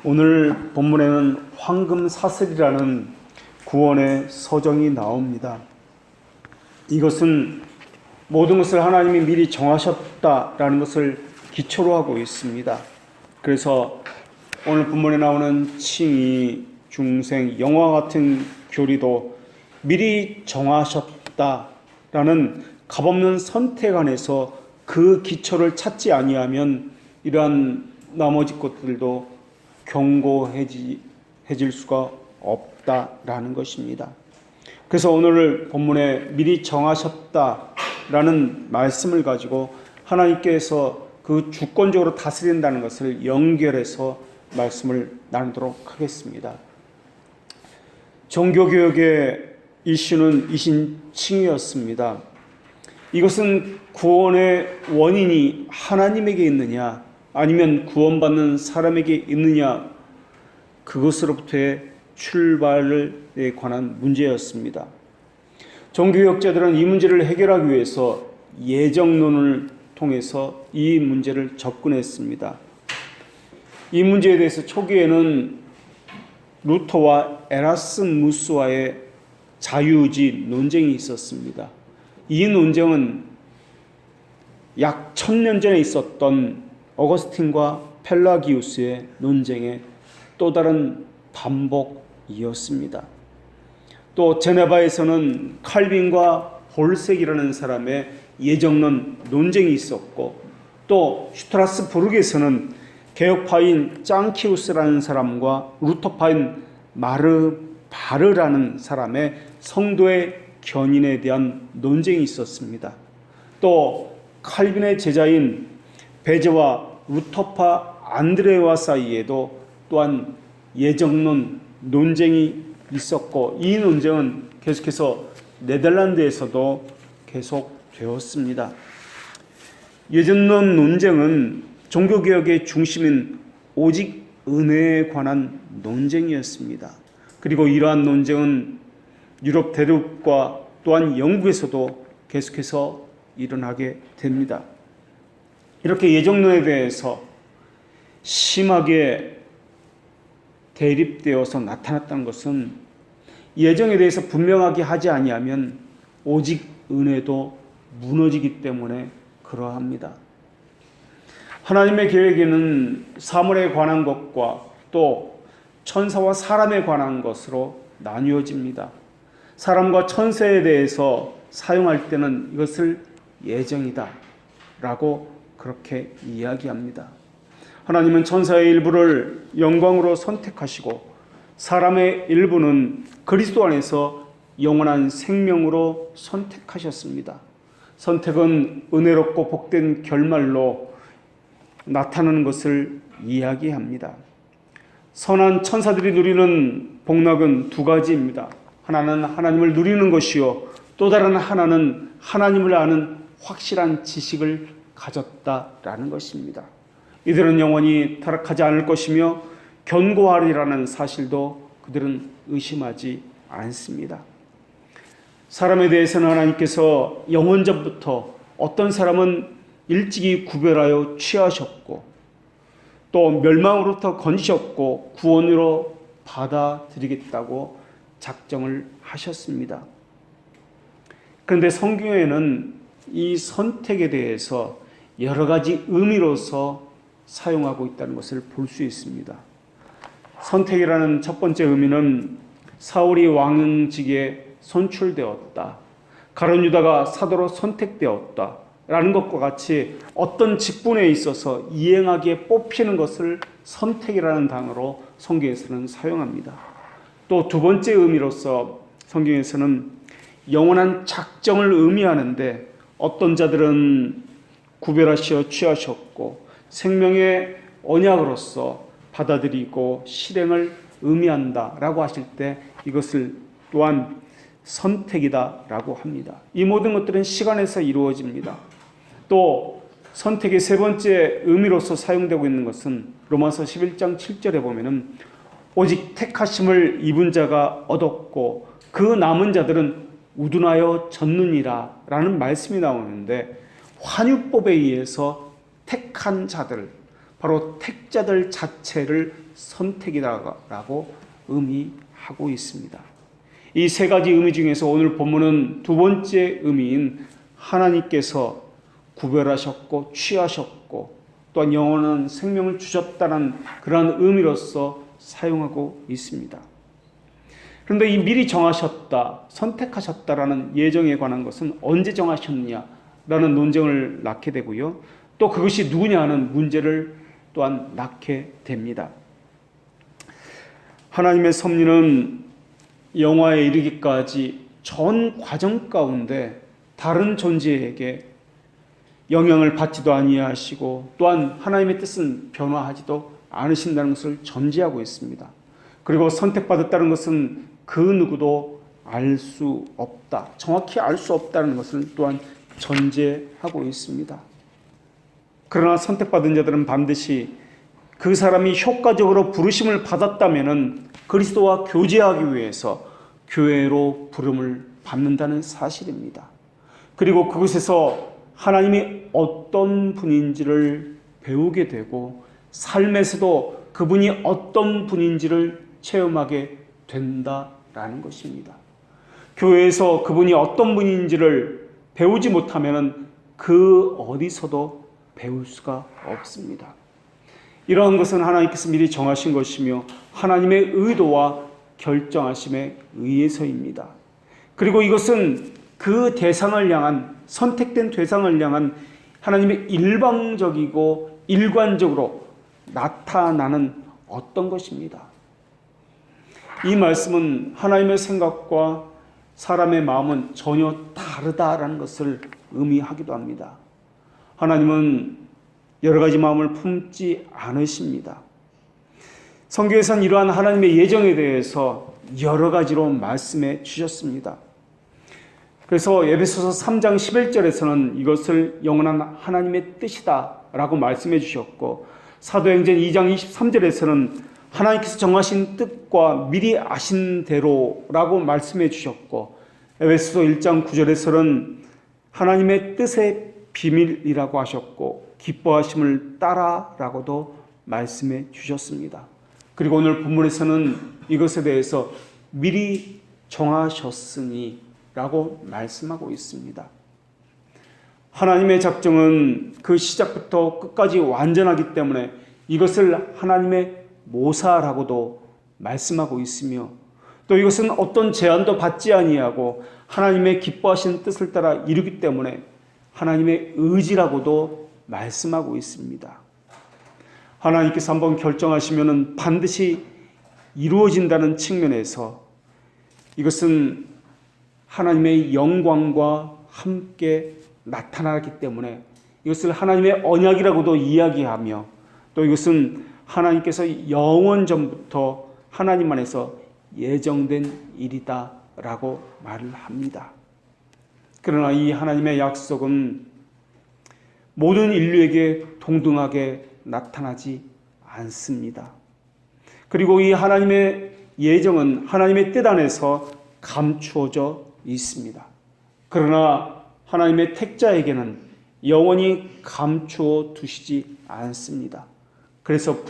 오늘 본문에는 황금사슬이라는 구원의 서정이 나옵니다. 이것은 모든 것을 하나님이 미리 정하셨다라는 것을 기초로 하고 있습니다. 그래서 오늘 본문에 나오는 칭의, 중생, 영화 같은 교리도 미리 정하셨다라는 값없는 선택 안에서 그 기초를 찾지 아니하면 이러한 나머지 것들도 견고해질 수가 없다라는 것입니다. 그래서 오늘 본문에 미리 정하셨다라는 말씀을 가지고 하나님께서 그 주권적으로 다스린다는 것을 연결해서 말씀을 나누도록 하겠습니다. 종교개혁의 이슈는 이신칭의였습니다. 이것은 구원의 원인이 하나님에게 있느냐 아니면 구원받는 사람에게 있느냐, 그것으로부터의 출발에 관한 문제였습니다. 종교개혁자들은 이 문제를 해결하기 위해서 예정론을 통해서 이 문제를 접근했습니다. 이 문제에 대해서 초기에는 루터와 에라스무스와의 자유의지 논쟁이 있었습니다. 이 논쟁은 약 1000년 전에 있었던 어거스틴과 펠라기우스의 논쟁의 또 다른 반복이었습니다. 또 제네바에서는 칼빈과 볼색이라는 사람의 예정론 논쟁이 있었고, 또 슈트라스부르크에서는 개혁파인 짱키우스라는 사람과 루터파인 마르바르라는 사람의 성도의 견인에 대한 논쟁이 있었습니다. 또 칼빈의 제자인 베제와 루터파 안드레와 사이에도 또한 예정론 논쟁이 있었고, 이 논쟁은 계속해서 네덜란드에서도 계속되었습니다. 예정론 논쟁은 종교개혁의 중심인 오직 은혜에 관한 논쟁이었습니다. 그리고 이러한 논쟁은 유럽 대륙과 또한 영국에서도 계속해서 일어나게 됩니다. 이렇게 예정론에 대해서 심하게 대립되어서 나타났다는 것은 예정에 대해서 분명하게 하지 아니하면 오직 은혜도 무너지기 때문에 그러합니다. 하나님의 계획에는 사물에 관한 것과 또 천사와 사람에 관한 것으로 나뉘어집니다. 사람과 천사에 대해서 사용할 때는 이것을 예정이다 라고 그렇게 이야기합니다. 하나님은 천사의 일부를 영광으로 선택하시고 사람의 일부는 그리스도 안에서 영원한 생명으로 선택하셨습니다. 선택은 은혜롭고 복된 결말로 나타나는 것을 이야기합니다. 선한 천사들이 누리는 복락은 두 가지입니다. 하나는 하나님을 누리는 것이요, 또 다른 하나는 하나님을 아는 확실한 지식을 가졌다라는 것입니다. 이들은 영원히 타락하지 않을 것이며 견고하리라는 사실도 그들은 의심하지 않습니다. 사람에 대해서는 하나님께서 영원전부터 어떤 사람은 일찍이 구별하여 취하셨고, 또 멸망으로부터 건지셨고 구원으로 받아들이겠다고 작정을 하셨습니다. 그런데 성경에는 이 선택에 대해서 여러 가지 의미로서 사용하고 있다는 것을 볼 수 있습니다. 선택이라는 첫 번째 의미는 사울이 왕직에 선출되었다, 가룟 유다가 사도로 선택되었다 라는 것과 같이 어떤 직분에 있어서 이행하기에 뽑히는 것을 선택이라는 단어로 성경에서는 사용합니다. 또 두 번째 의미로서 성경에서는 영원한 작정을 의미하는데, 어떤 자들은 구별하시어 취하셨고 생명의 언약으로서 받아들이고 실행을 의미한다라고 하실 때 이것을 또한 선택이다라고 합니다. 이 모든 것들은 시간에서 이루어집니다. 또 선택의 세 번째 의미로서 사용되고 있는 것은 로마서 11장 7절에 보면은 오직 택하심을 입은 자가 얻었고 그 남은 자들은 우둔하여 졌느니라 라는 말씀이 나오는데, 환유법에 의해서 택한 자들, 바로 택자들 자체를 선택이라고 의미하고 있습니다. 이 세 가지 의미 중에서 오늘 본문은 두 번째 의미인 하나님께서 구별하셨고 취하셨고 또한 영원한 생명을 주셨다는 그러한 의미로서 사용하고 있습니다. 그런데 이 미리 정하셨다, 선택하셨다라는 예정에 관한 것은 언제 정하셨느냐라는 논쟁을 낳게 되고요. 또 그것이 누구냐 하는 문제를 또한 낳게 됩니다. 하나님의 섭리는 영화에 이르기까지 전 과정 가운데 다른 존재에게 영향을 받지도 아니하시고 또한 하나님의 뜻은 변화하지도 않으신다는 것을 전제하고 있습니다. 그리고 선택받았다는 것은 그 누구도 알 수 없다, 정확히 알 수 없다는 것을 또한 전제하고 있습니다. 그러나 선택받은 자들은 반드시 그 사람이 효과적으로 부르심을 받았다면 그리스도와 교제하기 위해서 교회로 부름을 받는다는 사실입니다. 그리고 그곳에서 하나님이 어떤 분인지를 배우게 되고 삶에서도 그분이 어떤 분인지를 체험하게 된다라는 것입니다. 교회에서 그분이 어떤 분인지를 배우지 못하면 그 어디서도 배울 수가 없습니다. 이러한 것은 하나님께서 미리 정하신 것이며 하나님의 의도와 결정하심에 의해서입니다. 그리고 이것은 그 대상을 향한, 선택된 대상을 향한 하나님의 일방적이고 일관적으로 나타나는 어떤 것입니다. 이 말씀은 하나님의 생각과 사람의 마음은 전혀 다르다라는 것을 의미하기도 합니다. 하나님은 여러 가지 마음을 품지 않으십니다. 성경에서는 이러한 하나님의 예정에 대해서 여러 가지로 말씀해 주셨습니다. 그래서 에베소서 3장 11절에서는 이것을 영원한 하나님의 뜻이다 라고 말씀해 주셨고, 사도행전 2장 23절에서는 하나님께서 정하신 뜻과 미리 아신 대로라고 말씀해 주셨고, 에베소서 1장 9절에서는 하나님의 뜻의 비밀이라고 하셨고 기뻐하심을 따라라고도 말씀해 주셨습니다. 그리고 오늘 본문에서는 이것에 대해서 미리 정하셨으니 라고 말씀하고 있습니다. 하나님의 작정은 그 시작부터 끝까지 완전하기 때문에 이것을 하나님의 모사라고도 말씀하고 있으며, 또 이것은 어떤 제한도 받지 아니하고 하나님의 기뻐하신 뜻을 따라 이루기 때문에 하나님의 의지라고도 말씀하고 있습니다. 하나님께서 한번 결정하시면 반드시 이루어진다는 측면에서 이것은 하나님의 영광과 함께 나타나기 때문에 이것을 하나님의 언약이라고도 이야기하며, 또 이것은 하나님께서 영원 전부터 하나님 안에서 예정된 일이다라고 말을 합니다. 그러나 이 하나님의 약속은 모든 인류에게 동등하게 나타나지 않습니다. 그리고 이 하나님의 예정은 하나님의 뜻 안에서 감추어져 있습니다. 그러나 하나님의 택자에게는 영원히 감추어 두시지 않습니다. 그래서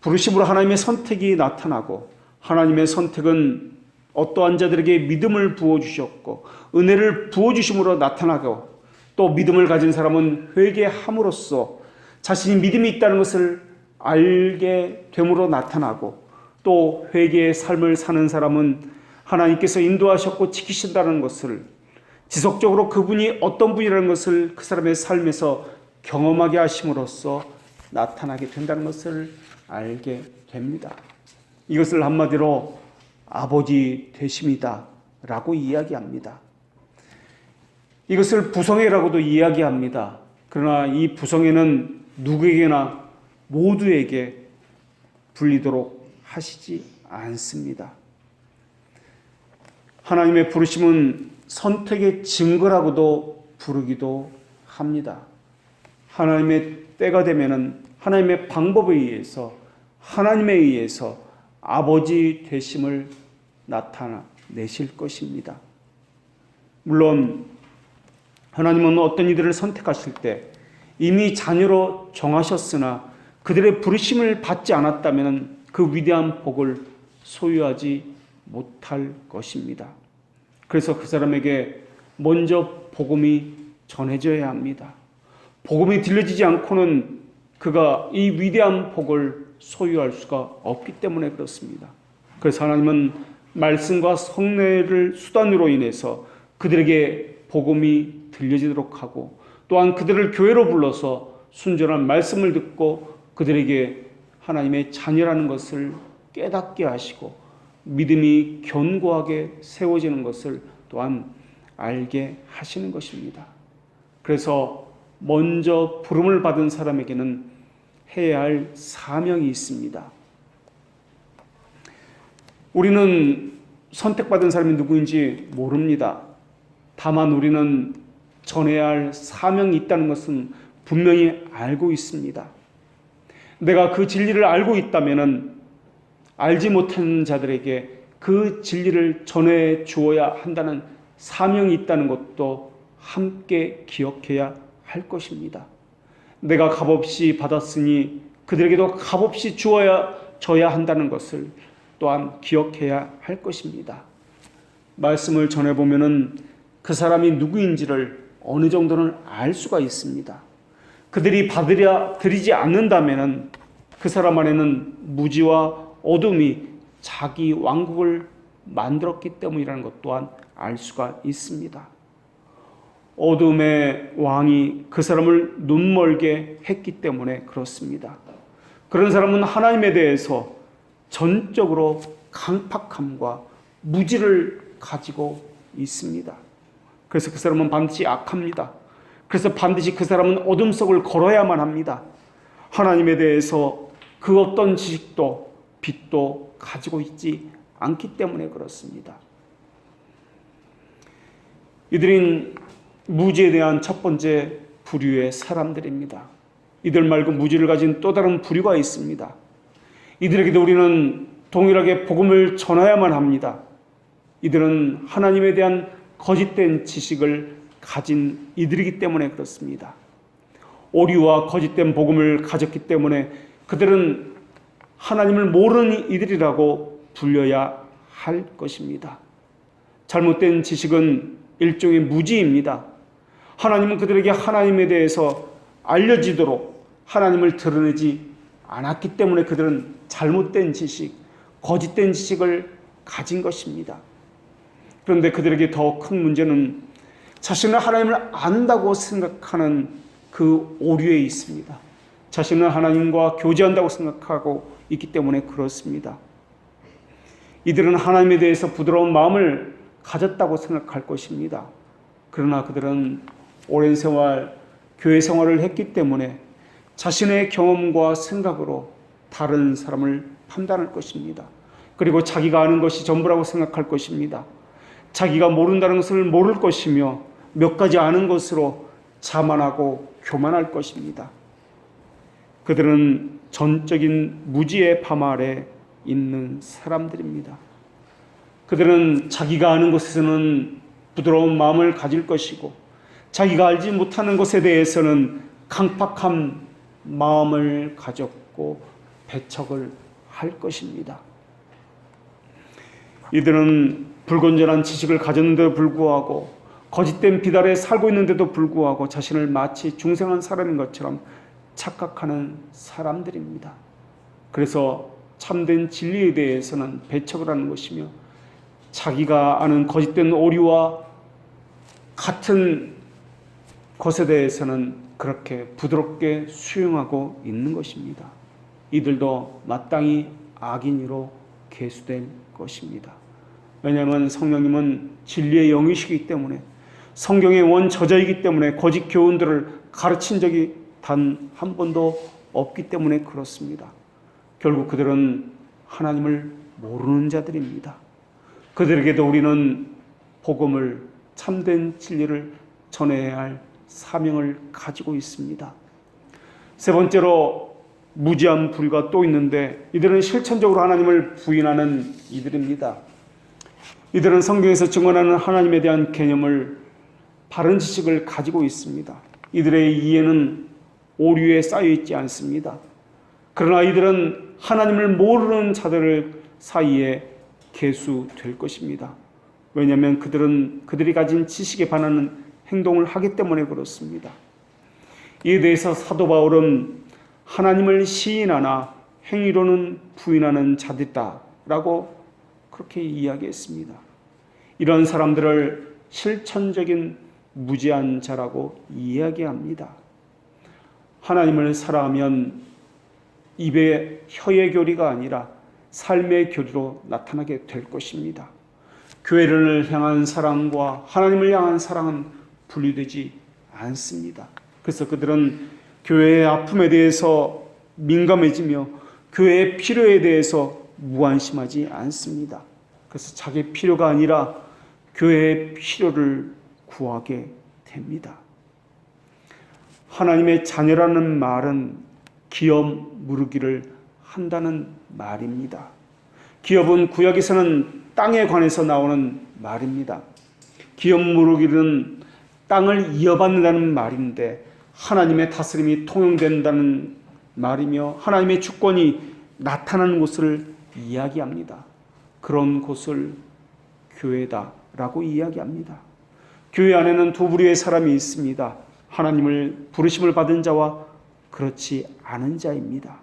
부르심으로 하나님의 선택이 나타나고, 하나님의 선택은 어떠한 자들에게 믿음을 부어주셨고 은혜를 부어주심으로 나타나고, 또 믿음을 가진 사람은 회개함으로써 자신이 믿음이 있다는 것을 알게 됨으로 나타나고, 또 회개의 삶을 사는 사람은 하나님께서 인도하셨고 지키신다는 것을, 지속적으로 그분이 어떤 분이라는 것을 그 사람의 삶에서 경험하게 하심으로써 나타나게 된다는 것을 알게 됩니다. 이것을 한마디로 아버지 되심이다 라고 이야기합니다. 이것을 부성애라고도 이야기합니다. 그러나 이 부성애는 누구에게나 모두에게 불리도록 하시지 않습니다. 하나님의 부르심은 선택의 증거라고도 부르기도 합니다. 하나님의 때가 되면은 하나님의 방법에 의해서, 하나님에 의해서 아버지 되심을 나타내실 것입니다. 물론 하나님은 어떤 이들을 선택하실 때 이미 자녀로 정하셨으나 그들의 부르심을 받지 않았다면 그 위대한 복을 소유하지 못할 것입니다. 그래서 그 사람에게 먼저 복음이 전해져야 합니다. 복음이 들려지지 않고는 그가 이 위대한 복을 소유할 수가 없기 때문에 그렇습니다. 그래서 하나님은 말씀과 성례를 수단으로 인해서 그들에게 복음이 들려지도록 하고, 또한 그들을 교회로 불러서 순전한 말씀을 듣고 그들에게 하나님의 자녀라는 것을 깨닫게 하시고 믿음이 견고하게 세워지는 것을 또한 알게 하시는 것입니다. 그래서 먼저 부름을 받은 사람에게는 해야 할 사명이 있습니다. 우리는 선택받은 사람이 누구인지 모릅니다. 다만 우리는 전해야 할 사명이 있다는 것은 분명히 알고 있습니다. 내가 그 진리를 알고 있다면 알지 못하는 자들에게 그 진리를 전해 주어야 한다는 사명이 있다는 것도 함께 기억해야 할 것입니다. 내가 값없이 받았으니 그들에게도 값없이 줘야 한다는 것을 또한 기억해야 할 것입니다. 말씀을 전해보면은 그 사람이 누구인지를 어느 정도는 알 수가 있습니다. 그들이 받아들이지 않는다면은 그 사람 안에는 무지와 어둠이 자기 왕국을 만들었기 때문이라는 것 또한 알 수가 있습니다. 어둠의 왕이 그 사람을 눈멀게 했기 때문에 그렇습니다. 그런 사람은 하나님에 대해서 전적으로 강팍함과 무지를 가지고 있습니다. 그래서 그 사람은 반드시 악합니다. 그래서 반드시 그 사람은 어둠 속을 걸어야만 합니다. 하나님에 대해서 그 어떤 지식도 빛도 가지고 있지 않기 때문에 그렇습니다. 이들은 무지에 대한 첫 번째 부류의 사람들입니다. 이들 말고 무지를 가진 또 다른 부류가 있습니다. 이들에게도 우리는 동일하게 복음을 전해야만 합니다. 이들은 하나님에 대한 거짓된 지식을 가진 이들이기 때문에 그렇습니다. 오류와 거짓된 복음을 가졌기 때문에 그들은 하나님을 모르는 이들이라고 불려야 할 것입니다. 잘못된 지식은 일종의 무지입니다. 하나님은 그들에게 하나님에 대해서 알려지도록 하나님을 드러내지 않았기 때문에 그들은 잘못된 지식, 거짓된 지식을 가진 것입니다. 그런데 그들에게 더 큰 문제는 자신은 하나님을 안다고 생각하는 그 오류에 있습니다. 자신은 하나님과 교제한다고 생각하고 있기 때문에 그렇습니다. 이들은 하나님에 대해서 부드러운 마음을 가졌다고 생각할 것입니다. 그러나 그들은 오랜 세월 교회 생활을 했기 때문에 자신의 경험과 생각으로 다른 사람을 판단할 것입니다. 그리고 자기가 아는 것이 전부라고 생각할 것입니다. 자기가 모른다는 것을 모를 것이며 몇 가지 아는 것으로 자만하고 교만할 것입니다. 그들은 전적인 무지의 밤 아래 있는 사람들입니다. 그들은 자기가 아는 것에서는 부드러운 마음을 가질 것이고 자기가 알지 못하는 것에 대해서는 강팍한 마음을 가졌고 배척을 할 것입니다. 이들은 불건전한 지식을 가졌는데도 불구하고 거짓된 빛 아래 살고 있는데도 불구하고 자신을 마치 중생한 사람인 것처럼 착각하는 사람들입니다. 그래서 참된 진리에 대해서는 배척을 하는 것이며 자기가 아는 거짓된 오류와 같은 것에 대해서는 그렇게 부드럽게 수용하고 있는 것입니다. 이들도 마땅히 악인으로 계수될 것입니다. 왜냐하면 성령님은 진리의 영이시기 때문에 성경의 원저자이기 때문에 거짓 교훈들을 가르친 적이 단 한 번도 없기 때문에 그렇습니다. 결국 그들은 하나님을 모르는 자들입니다. 그들에게도 우리는 복음을 참된 진리를 전해야 할 사명을 가지고 있습니다. 세 번째로 무지한 부류가 또 있는데 이들은 실천적으로 하나님을 부인하는 이들입니다. 이들은 성경에서 증언하는 하나님에 대한 개념을 바른 지식을 가지고 있습니다. 이들의 이해는 오류에 쌓여 있지 않습니다. 그러나 이들은 하나님을 모르는 자들 사이에 계수될 것입니다. 왜냐하면 그들은 그들이 가진 지식에 반하는 행동을 하기 때문에 그렇습니다. 이에 대해서 사도 바울은 하나님을 시인하나 행위로는 부인하는 자들이다라고 그렇게 이야기했습니다. 이런 사람들을 실천적인 무지한 자라고 이야기합니다. 하나님을 사랑하면 입의 혀의 교리가 아니라 삶의 교리로 나타나게 될 것입니다. 교회를 향한 사랑과 하나님을 향한 사랑은 분리되지 않습니다. 그래서 그들은 교회의 아픔에 대해서 민감해지며 교회의 필요에 대해서 무관심하지 않습니다. 그래서 자기 필요가 아니라 교회의 필요를 구하게 됩니다. 하나님의 자녀라는 말은 기업 무르기를 한다는 말입니다. 기업은 구약에서는 땅에 관해서 나오는 말입니다. 기업 무르기는 땅을 이어받는다는 말인데 하나님의 다스림이 통용된다는 말이며 하나님의 주권이 나타나는 곳을 이야기합니다. 그런 곳을 교회다라고 이야기합니다. 교회 안에는 두 부류의 사람이 있습니다. 하나님을 부르심을 받은 자와 그렇지 않은 자입니다.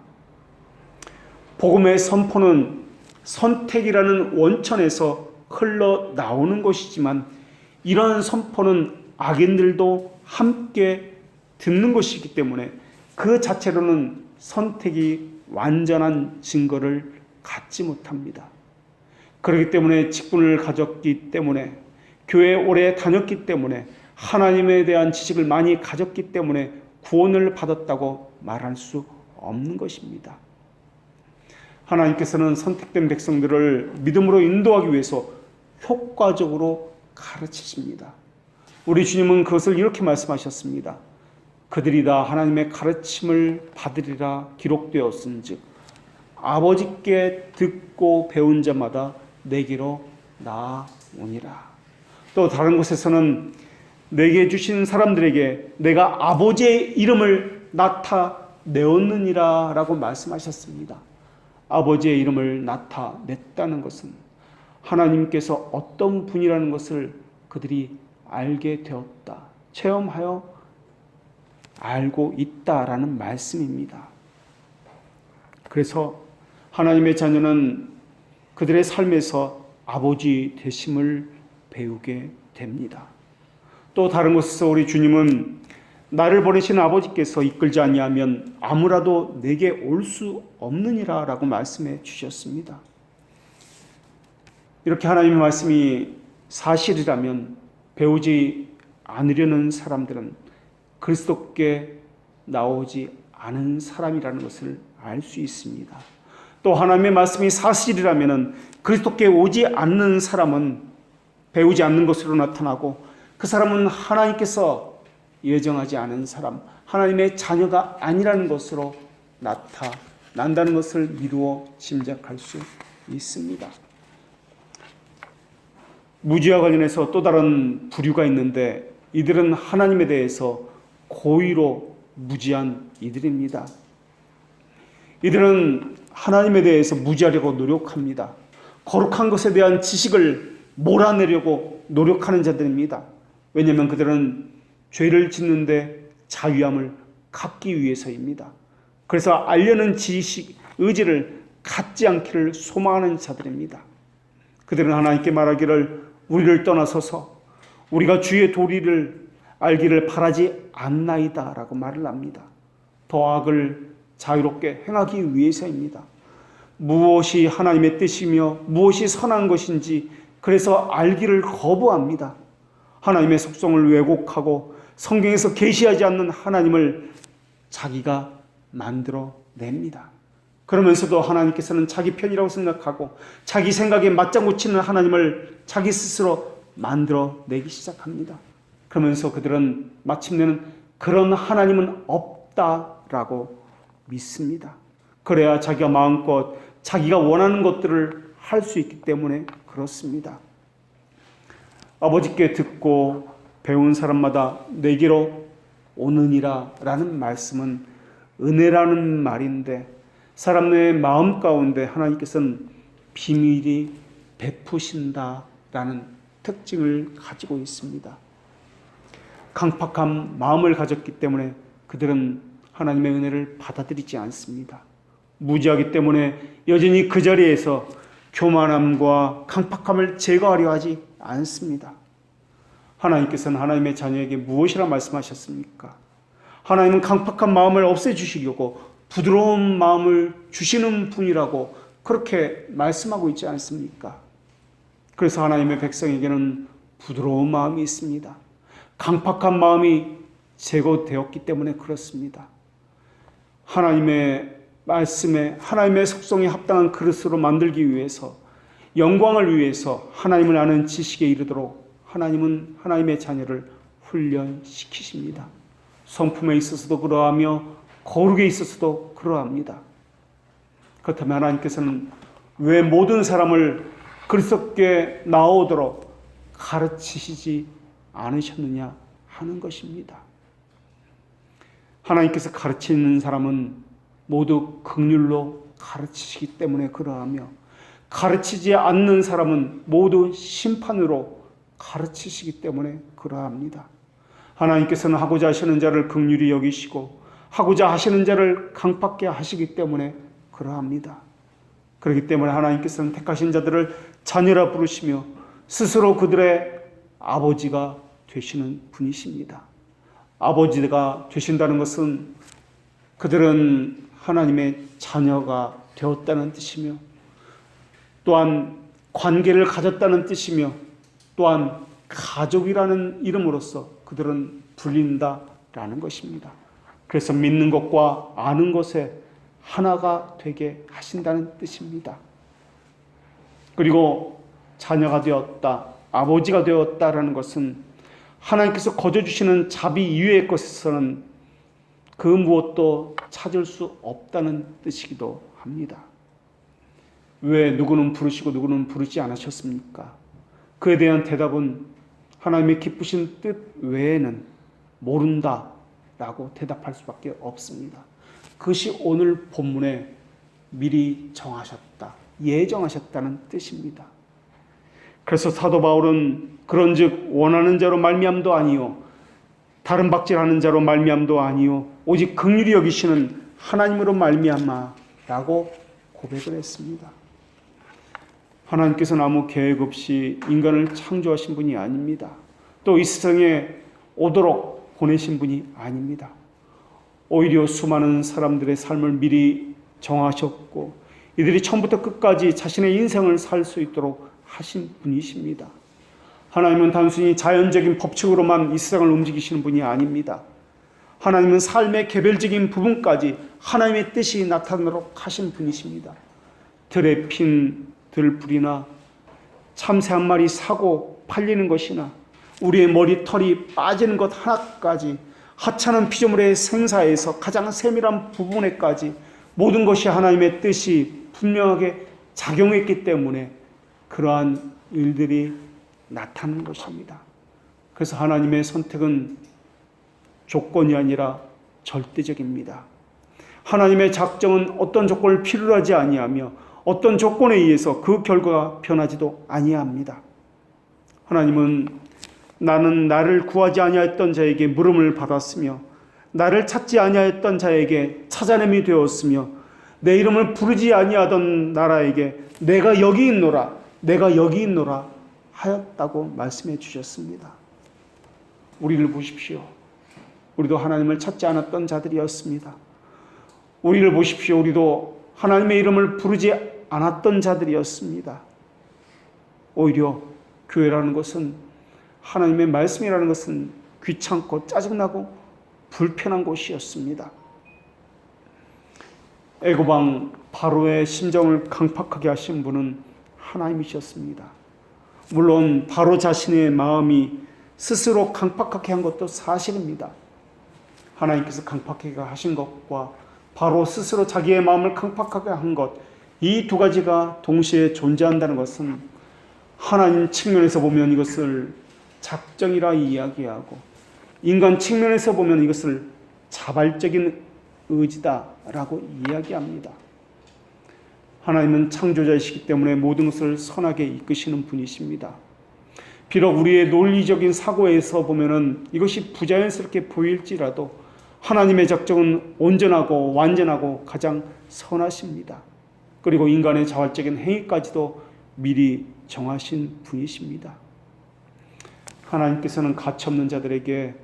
복음의 선포는 선택이라는 원천에서 흘러나오는 것이지만 이러한 선포는 악인들도 함께 듣는 것이기 때문에 그 자체로는 선택이 완전한 증거를 갖지 못합니다. 그렇기 때문에 직분을 가졌기 때문에 교회에 오래 다녔기 때문에 하나님에 대한 지식을 많이 가졌기 때문에 구원을 받았다고 말할 수 없는 것입니다. 하나님께서는 선택된 백성들을 믿음으로 인도하기 위해서 효과적으로 가르치십니다. 우리 주님은 그것을 이렇게 말씀하셨습니다. 그들이 다 하나님의 가르침을 받으리라 기록되었은즉 아버지께 듣고 배운 자마다 내게로 나오니라. 또 다른 곳에서는 내게 주신 사람들에게 내가 아버지의 이름을 나타내었느니라 라고 말씀하셨습니다. 아버지의 이름을 나타냈다는 것은 하나님께서 어떤 분이라는 것을 그들이 알게 되었다, 체험하여 알고 있다라는 말씀입니다. 그래서 하나님의 자녀는 그들의 삶에서 아버지 되심을 배우게 됩니다. 또 다른 곳에서 우리 주님은 나를 보내신 아버지께서 이끌지 아니하면 아무라도 내게 올 수 없느니라 라고 말씀해 주셨습니다. 이렇게 하나님의 말씀이 사실이라면 배우지 않으려는 사람들은 그리스도께 나오지 않은 사람이라는 것을 알 수 있습니다. 또 하나님의 말씀이 사실이라면 그리스도께 오지 않는 사람은 배우지 않는 것으로 나타나고 그 사람은 하나님께서 예정하지 않은 사람, 하나님의 자녀가 아니라는 것으로 나타난다는 것을 미루어 짐작할 수 있습니다. 무지와 관련해서 또 다른 부류가 있는데 이들은 하나님에 대해서 고의로 무지한 이들입니다. 이들은 하나님에 대해서 무지하려고 노력합니다. 거룩한 것에 대한 지식을 몰아내려고 노력하는 자들입니다. 왜냐하면 그들은 죄를 짓는데 자유함을 갖기 위해서입니다. 그래서 알려는 지식, 의지를 갖지 않기를 소망하는 자들입니다. 그들은 하나님께 말하기를 우리를 떠나서서 우리가 주의 도리를 알기를 바라지 않나이다 라고 말을 합니다. 더 악을 자유롭게 행하기 위해서입니다. 무엇이 하나님의 뜻이며 무엇이 선한 것인지 그래서 알기를 거부합니다. 하나님의 속성을 왜곡하고 성경에서 계시하지 않는 하나님을 자기가 만들어냅니다. 그러면서도 하나님께서는 자기 편이라고 생각하고 자기 생각에 맞장구 치는 하나님을 자기 스스로 만들어내기 시작합니다. 그러면서 그들은 마침내는 그런 하나님은 없다라고 믿습니다. 그래야 자기가 마음껏 자기가 원하는 것들을 할 수 있기 때문에 그렇습니다. 아버지께 듣고 배운 사람마다 내게로 오느니라 라는 말씀은 은혜라는 말인데 사람의 마음 가운데 하나님께서는 비밀이 베푸신다라는 특징을 가지고 있습니다. 강팍한 마음을 가졌기 때문에 그들은 하나님의 은혜를 받아들이지 않습니다. 무지하기 때문에 여전히 그 자리에서 교만함과 강팍함을 제거하려 하지 않습니다. 하나님께서는 하나님의 자녀에게 무엇이라 말씀하셨습니까? 하나님은 강팍한 마음을 없애주시려고 부드러운 마음을 주시는 분이라고 그렇게 말씀하고 있지 않습니까? 그래서 하나님의 백성에게는 부드러운 마음이 있습니다. 강팍한 마음이 제거되었기 때문에 그렇습니다. 하나님의 말씀에 하나님의 속성에 합당한 그릇으로 만들기 위해서 영광을 위해서 하나님을 아는 지식에 이르도록 하나님은 하나님의 자녀를 훈련시키십니다. 성품에 있어서도 그러하며 거룩에 있어서도 그러합니다. 그렇다면 하나님께서는 왜 모든 사람을 그리스도께 나오도록 가르치시지 않으셨느냐 하는 것입니다. 하나님께서 가르치는 사람은 모두 긍휼로 가르치시기 때문에 그러하며 가르치지 않는 사람은 모두 심판으로 가르치시기 때문에 그러합니다. 하나님께서는 하고자 하시는 자를 긍휼히 여기시고 하고자 하시는 자를 강팍게 하시기 때문에 그러합니다. 그렇기 때문에 하나님께서는 택하신 자들을 자녀라 부르시며 스스로 그들의 아버지가 되시는 분이십니다. 아버지가 되신다는 것은 그들은 하나님의 자녀가 되었다는 뜻이며 또한 관계를 가졌다는 뜻이며 또한 가족이라는 이름으로서 그들은 불린다라는 것입니다. 그래서 믿는 것과 아는 것에 하나가 되게 하신다는 뜻입니다. 그리고 자녀가 되었다, 아버지가 되었다라는 것은 하나님께서 거저주시는 자비 이외의 것에서는 그 무엇도 찾을 수 없다는 뜻이기도 합니다. 왜 누구는 부르시고 누구는 부르지 않으셨습니까? 그에 대한 대답은 하나님의 기쁘신 뜻 외에는 모른다라고 대답할 수밖에 없습니다. 그것이 오늘 본문에 미리 정하셨다, 예정하셨다는 뜻입니다. 그래서 사도 바울은 그런즉 원하는 자로 말미암도 아니요 다른 박질하는 자로 말미암도 아니요 오직 긍휼히 여기시는 하나님으로 말미암아라고 고백을 했습니다. 하나님께서는 아무 계획 없이 인간을 창조하신 분이 아닙니다. 또 이 세상에 오도록 보내신 분이 아닙니다. 오히려 수많은 사람들의 삶을 미리 정하셨고 이들이 처음부터 끝까지 자신의 인생을 살 수 있도록 하신 분이십니다. 하나님은 단순히 자연적인 법칙으로만 이 세상을 움직이시는 분이 아닙니다. 하나님은 삶의 개별적인 부분까지 하나님의 뜻이 나타나도록 하신 분이십니다. 들에 핀 들불이나 참새 한 마리 사고 팔리는 것이나 우리의 머리털이 빠지는 것 하나까지 하찮은 피조물의 생사에서 가장 세밀한 부분에까지 모든 것이 하나님의 뜻이 분명하게 작용했기 때문에 그러한 일들이 나타나는 것입니다. 그래서 하나님의 선택은 조건이 아니라 절대적입니다. 하나님의 작정은 어떤 조건을 필요로 하지 아니하며 어떤 조건에 의해서 그 결과가 변하지도 아니합니다. 하나님은 나는 나를 구하지 아니하였던 자에게 물음을 받았으며 나를 찾지 아니하였던 자에게 찾아냄이 되었으며 내 이름을 부르지 아니하던 나라에게 내가 여기 있노라 하였다고 말씀해 주셨습니다. 우리를 보십시오. 우리도 하나님을 찾지 않았던 자들이었습니다. 우리를 보십시오. 우리도 하나님의 이름을 부르지 않았던 자들이었습니다. 오히려 교회라는 것은 하나님의 말씀이라는 것은 귀찮고 짜증나고 불편한 곳이었습니다. 애고방 바로의 심정을 강팍하게 하신 분은 하나님이셨습니다. 물론 바로 자신의 마음이 스스로 강팍하게 한 것도 사실입니다. 하나님께서 강팍하게 하신 것과 바로 스스로 자기의 마음을 강팍하게 한 것, 이 두 가지가 동시에 존재한다는 것은 하나님 측면에서 보면 이것을 작정이라 이야기하고 인간 측면에서 보면 이것을 자발적인 의지다라고 이야기합니다. 하나님은 창조자이시기 때문에 모든 것을 선하게 이끄시는 분이십니다. 비록 우리의 논리적인 사고에서 보면은 이것이 부자연스럽게 보일지라도 하나님의 작정은 온전하고 완전하고 가장 선하십니다. 그리고 인간의 자발적인 행위까지도 미리 정하신 분이십니다. 하나님께서는 가치없는 자들에게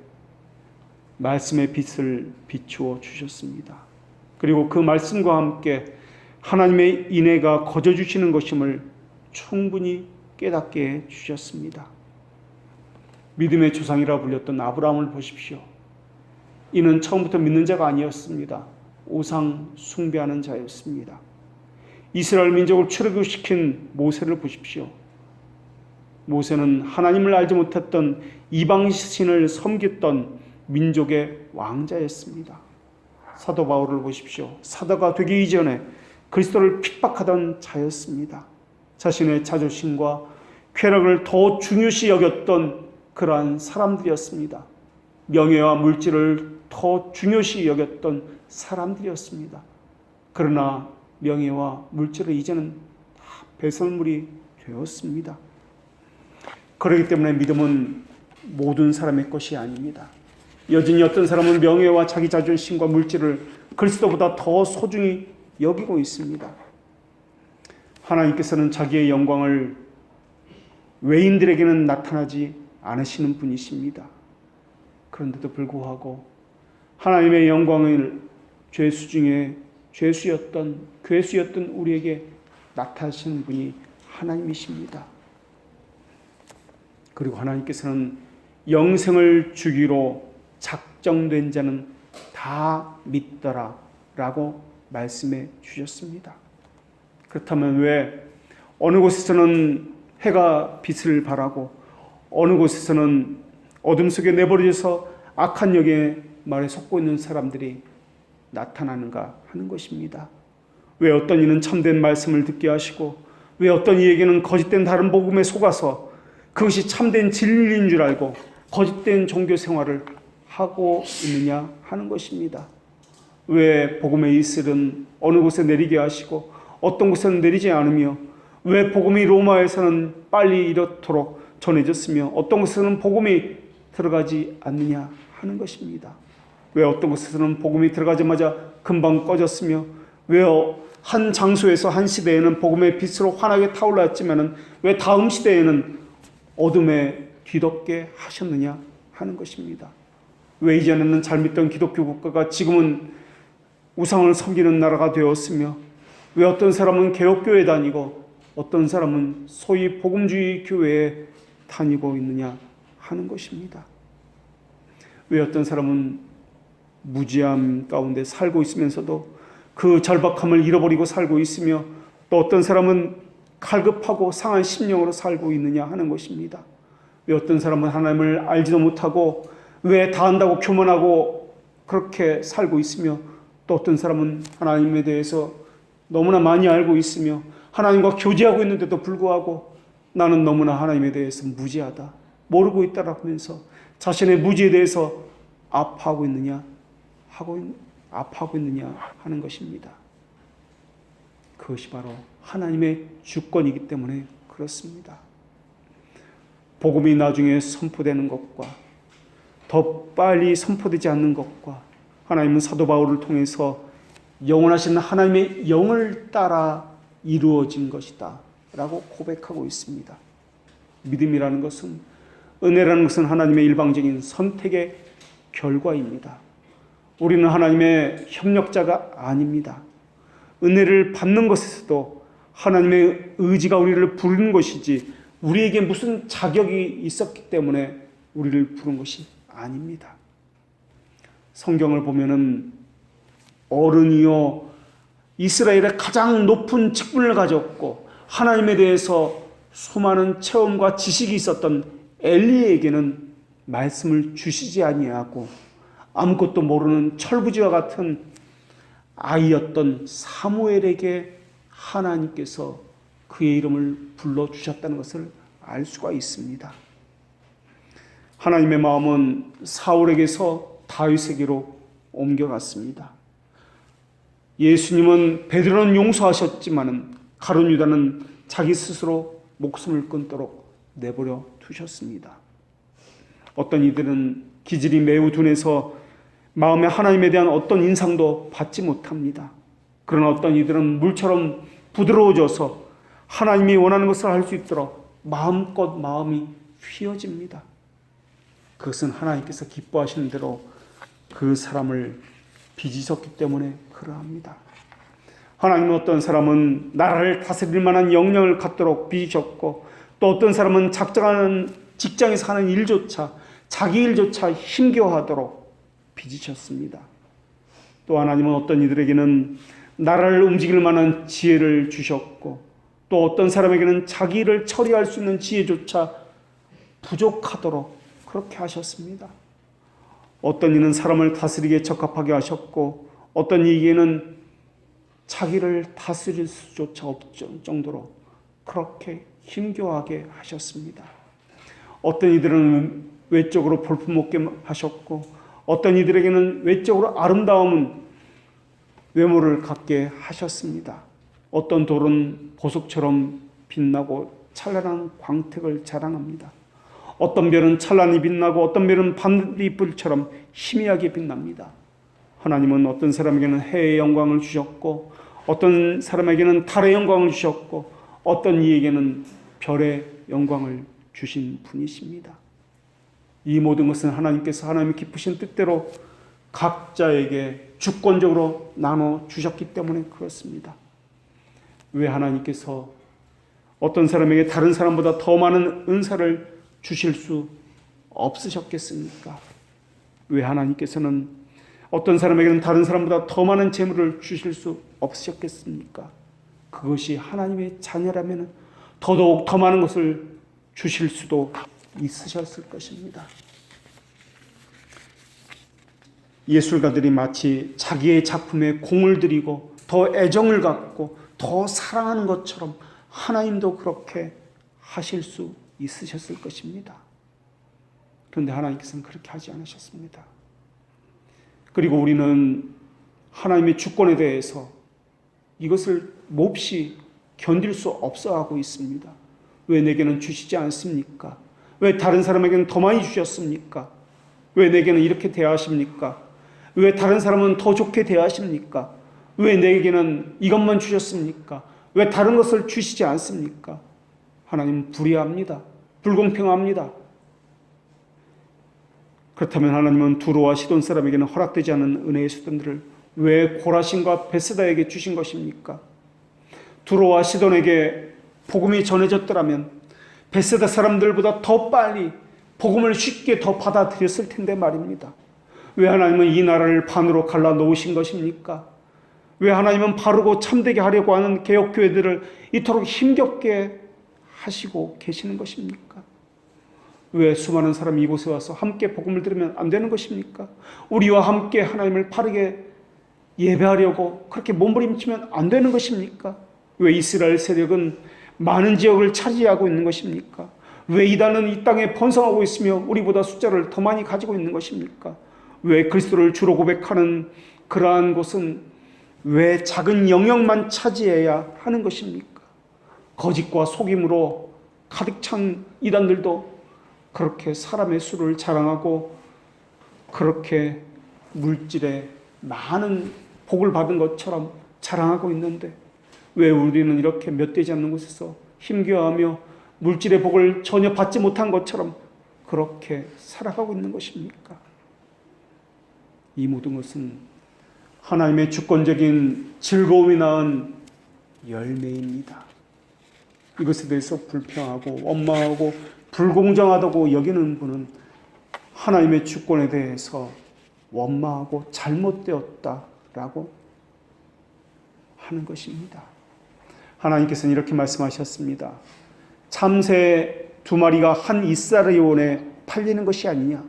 말씀의 빛을 비추어 주셨습니다. 그리고 그 말씀과 함께 하나님의 인애가 거저주시는 것임을 충분히 깨닫게 해 주셨습니다. 믿음의 조상이라 불렸던 아브라함을 보십시오. 이는 처음부터 믿는 자가 아니었습니다. 우상 숭배하는 자였습니다. 이스라엘 민족을 출애굽시킨 모세를 보십시오. 모세는 하나님을 알지 못했던 이방신을 섬겼던 민족의 왕자였습니다. 사도 바울을 보십시오. 사도가 되기 이전에 그리스도를 핍박하던 자였습니다. 자신의 자존심과 쾌락을 더 중요시 여겼던 그러한 사람들이었습니다. 명예와 물질을 더 중요시 여겼던 사람들이었습니다. 그러나 명예와 물질은 이제는 다 배설물이 되었습니다. 그렇기 때문에 믿음은 모든 사람의 것이 아닙니다. 여전히 어떤 사람은 명예와 자기 자존심과 물질을 그리스도보다 더 소중히 여기고 있습니다. 하나님께서는 자기의 영광을 외인들에게는 나타나지 않으시는 분이십니다. 그런데도 불구하고 하나님의 영광을 괴수였던 우리에게 나타나시는 분이 하나님이십니다. 그리고 하나님께서는 영생을 주기로 작정된 자는 다 믿더라 라고 말씀해 주셨습니다. 그렇다면 왜 어느 곳에서는 해가 빛을 발하고 어느 곳에서는 어둠 속에 내버려져서 악한 영의 말에 속고 있는 사람들이 나타나는가 하는 것입니다. 왜 어떤 이는 참된 말씀을 듣게 하시고 왜 어떤 이에게는 거짓된 다른 복음에 속아서 그것이 참된 진리인 줄 알고 거짓된 종교 생활을 하고 있느냐 하는 것입니다. 왜 복음의 이슬은 어느 곳에 내리게 하시고 어떤 곳에는 내리지 않으며 왜 복음이 로마에서는 빨리 이렇도록 전해졌으며 어떤 곳에서는 복음이 들어가지 않느냐 하는 것입니다. 왜 어떤 곳에서는 복음이 들어가자마자 금방 꺼졌으며 왜 한 장소에서 한 시대에는 복음의 빛으로 환하게 타올랐지만 왜 다음 시대에는 어둠에 뒤덮게 하셨느냐 하는 것입니다. 왜 이전에는 잘 믿던 기독교 국가가 지금은 우상을 섬기는 나라가 되었으며 왜 어떤 사람은 개혁교회 다니고 어떤 사람은 소위 복음주의 교회에 다니고 있느냐 하는 것입니다. 왜 어떤 사람은 무지함 가운데 살고 있으면서도 그 절박함을 잃어버리고 살고 있으며 또 어떤 사람은 갈급하고 상한 심령으로 살고 있느냐 하는 것입니다. 왜 어떤 사람은 하나님을 알지도 못하고 왜 다 안다고 교만하고 그렇게 살고 있으며 또 어떤 사람은 하나님에 대해서 너무나 많이 알고 있으며 하나님과 교제하고 있는데도 불구하고 나는 너무나 하나님에 대해서 무지하다, 모르고 있다라고 하면서 자신의 무지에 대해서 아파하고 있느냐 하는 것입니다. 그것이 바로 하나님의 주권이기 때문에 그렇습니다. 복음이 나중에 선포되는 것과 더 빨리 선포되지 않는 것과 하나님은 사도 바울을 통해서 영원하신 하나님의 영을 따라 이루어진 것이다 라고 고백하고 있습니다. 믿음이라는 것은, 은혜라는 것은 하나님의 일방적인 선택의 결과입니다. 우리는 하나님의 협력자가 아닙니다. 은혜를 받는 것에서도 하나님의 의지가 우리를 부르는 것이지 우리에게 무슨 자격이 있었기 때문에 우리를 부른 것이 아닙니다. 성경을 보면은 어른이요 이스라엘의 가장 높은 직분을 가졌고 하나님에 대해서 수많은 체험과 지식이 있었던 엘리에게는 말씀을 주시지 아니하고 아무것도 모르는 철부지와 같은 아이였던 사무엘에게 하나님께서 그의 이름을 불러주셨다는 것을 알 수가 있습니다. 하나님의 마음은 사울에게서 다윗에게로 옮겨갔습니다. 예수님은 베드로는 용서하셨지만 가룟 유다는 자기 스스로 목숨을 끊도록 내버려 두셨습니다. 어떤 이들은 기질이 매우 둔해서 마음에 하나님에 대한 어떤 인상도 받지 못합니다. 그러나 어떤 이들은 물처럼 부드러워져서 하나님이 원하는 것을 할 수 있도록 마음껏 마음이 휘어집니다. 그것은 하나님께서 기뻐하시는 대로 그 사람을 빚으셨기 때문에 그러합니다. 하나님은 어떤 사람은 나라를 다스릴 만한 역량을 갖도록 빚으셨고, 또 어떤 사람은 작정하는 직장에서 하는 일조차, 자기 일조차 힘겨워하도록 빚으셨습니다. 또 하나님은 어떤 이들에게는 나라를 움직일 만한 지혜를 주셨고, 또 어떤 사람에게는 자기 일을 처리할 수 있는 지혜조차 부족하도록 그렇게 하셨습니다. 어떤 이는 사람을 다스리기에 적합하게 하셨고, 어떤 이에게는 자기를 다스릴 수조차 없을 정도로 그렇게 힘겨워하게 하셨습니다. 어떤 이들은 외적으로 볼품없게 하셨고, 어떤 이들에게는 외적으로 아름다운 외모를 갖게 하셨습니다. 어떤 돌은 보석처럼 빛나고 찬란한 광택을 자랑합니다. 어떤 별은 찬란히 빛나고 어떤 별은 반딧불처럼 희미하게 빛납니다. 하나님은 어떤 사람에게는 해의 영광을 주셨고, 어떤 사람에게는 달의 영광을 주셨고, 어떤 이에게는 별의 영광을 주신 분이십니다. 이 모든 것은 하나님께서 하나님의 기쁘신 뜻대로 각자에게 주권적으로 나눠 주셨기 때문에 그렇습니다. 왜 하나님께서 어떤 사람에게 다른 사람보다 더 많은 은사를 주실 수 없으셨겠습니까? 왜 하나님께서는 어떤 사람에게는 다른 사람보다 더 많은 재물을 주실 수 없으셨겠습니까? 그것이 하나님의 자녀라면 더더욱 더 많은 것을 주실 수도 있으셨을 것입니다. 예술가들이 마치 자기의 작품에 공을 들이고 더 애정을 갖고 더 사랑하는 것처럼 하나님도 그렇게 하실 수 있으셨을 것입니다. 그런데 하나님께서는 그렇게 하지 않으셨습니다. 그리고 우리는 하나님의 주권에 대해서 이것을 몹시 견딜 수 없어 하고 있습니다. 왜 내게는 주시지 않습니까? 왜 다른 사람에게는 더 많이 주셨습니까? 왜 내게는 이렇게 대하십니까? 왜 다른 사람은 더 좋게 대하십니까? 왜 내게는 이것만 주셨습니까? 왜 다른 것을 주시지 않습니까? 하나님은 불의합니다. 불공평합니다. 그렇다면 하나님은 두로와 시돈 사람에게는 허락되지 않은 은혜의 수단들을 왜 고라신과 베스다에게 주신 것입니까? 두로와 시돈에게 복음이 전해졌더라면 베스다 사람들보다 더 빨리 복음을 쉽게 더 받아들였을 텐데 말입니다. 왜 하나님은 이 나라를 반으로 갈라 놓으신 것입니까? 왜 하나님은 바르고 참되게 하려고 하는 개혁교회들을 이토록 힘겹게 하시고 계시는 것입니까? 왜 수많은 사람이 이곳에 와서 함께 복음을 들으면 안 되는 것입니까? 우리와 함께 하나님을 바르게 예배하려고 그렇게 몸부림치면 안 되는 것입니까? 왜 이스라엘 세력은 많은 지역을 차지하고 있는 것입니까? 왜 이단은 이 땅에 번성하고 있으며 우리보다 숫자를 더 많이 가지고 있는 것입니까? 왜 그리스도를 주로 고백하는 그러한 곳은 왜 작은 영역만 차지해야 하는 것입니까? 거짓과 속임으로 가득 찬 이단들도 그렇게 사람의 수를 자랑하고 그렇게 물질에 많은 복을 받은 것처럼 자랑하고 있는데 왜 우리는 이렇게 몇 되지 않는 곳에서 힘겨워하며 물질의 복을 전혀 받지 못한 것처럼 그렇게 살아가고 있는 것입니까? 이 모든 것은 하나님의 주권적인 즐거움이 낳은 열매입니다. 이것에 대해서 불평하고 원망하고 불공정하다고 여기는 분은 하나님의 주권에 대해서 원망하고 잘못되었다라고 하는 것입니다. 하나님께서는 이렇게 말씀하셨습니다. 참새 2마리가 한 이스라엘원에 팔리는 것이 아니냐.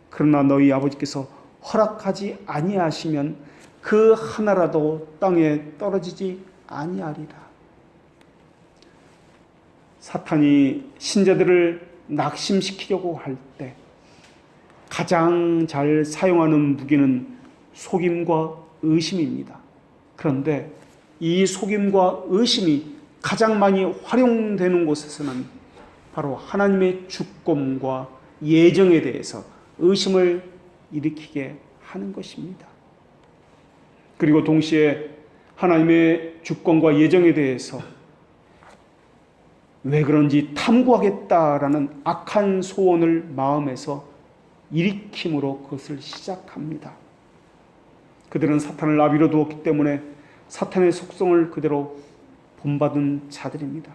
그러나 너희 아버지께서 허락하지 아니하시면 그 하나라도 땅에 떨어지지 아니하리라. 사탄이 신자들을 낙심시키려고 할 때 가장 잘 사용하는 무기는 속임과 의심입니다. 그런데 이 속임과 의심이 가장 많이 활용되는 곳에서는 바로 하나님의 주권과 예정에 대해서 의심을 일으키게 하는 것입니다. 그리고 동시에 하나님의 주권과 예정에 대해서 왜 그런지 탐구하겠다라는 악한 소원을 마음에서 일으킴으로 그것을 시작합니다. 그들은 사탄을 나비로 두었기 때문에 사탄의 속성을 그대로 본받은 자들입니다.